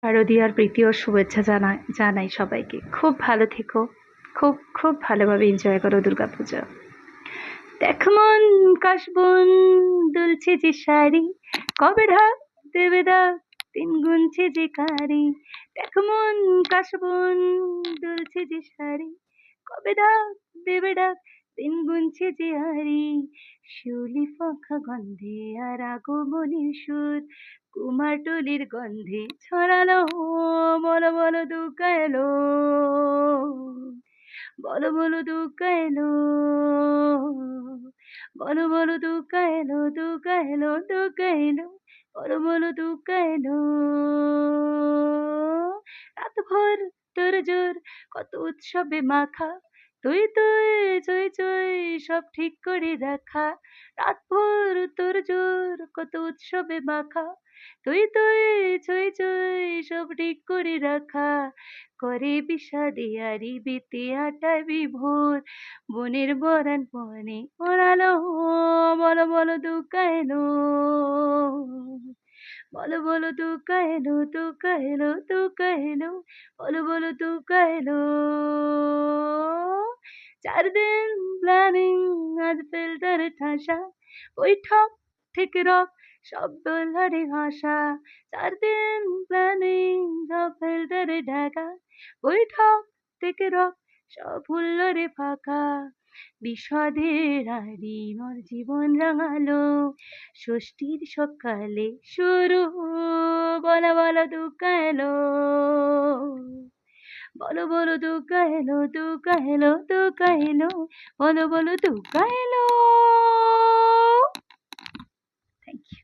শারদীয়ার প্রীতি ও শুভেচ্ছা জানাই সবাইকে। খুব ভালো থেকো, খুব খুব ভালোভাবে এনজয় করো দুর্গাপূজা। দেখ মন কাশবন দুলছে যে শাড়ি, কবে ঢাক দেবে দাগ, দিন গুনছে যে কারি। দেখ মন কাশবন দুলছে যে শাড়ি, কবে ঢাক দেবে ডাক, দিন গুনছে যে হারি। শিউলি পাখা গন্ধে আর আগমনীর সুর, কুমারটুলির গন্ধে ছড়ালো, বলো বলো দুর্গা এলো, বলো বলো দুর্গা এলো, বলো বলো দুর্গা এলো, দুর্গা এলো, দুর্গা এলো, বলো বলো দুর্গা এলো। রাত ভোর তোর জোর কত উৎসবে মাখা, তুই তুই চই চই সব ঠিক করে রাখা। রাত ভোর তোর জোর কত উৎসবে মাখা, তুই তুই চই চই সব ঠিক করে রাখা। করে বিষাদে আরি বেতে আটা বিভোর, বনের বরান বনে ওড়ালো, বলো বলো দুর্গা এলো, বলো বলো দুর্গা এলো, দুর্গা এলো, দুর্গা এলো, বলো বলো দুর্গা এলো। 4 দিন প্ল্যানিং, আজ ফিল্টারে ঠাসা, বৈঠক থেকে রক সব দোলহারে ভাষা। 4 দিন প্ল্যানিং, সব ফিল্টারে ঢাকা, বৈঠক থেকে রক সব হুল্লোড়ে ফাঁকা। বিষাদের আড়ি মোর জীবন রাঙালো, ষষ্ঠীর সকালে শুরু, বলো বলো দুর্গা এলো, বলো বলো দুর্গা এলো, দুর্গা এলো, দুর্গা এলো, বলো বলো দুর্গা এলো। Thank you.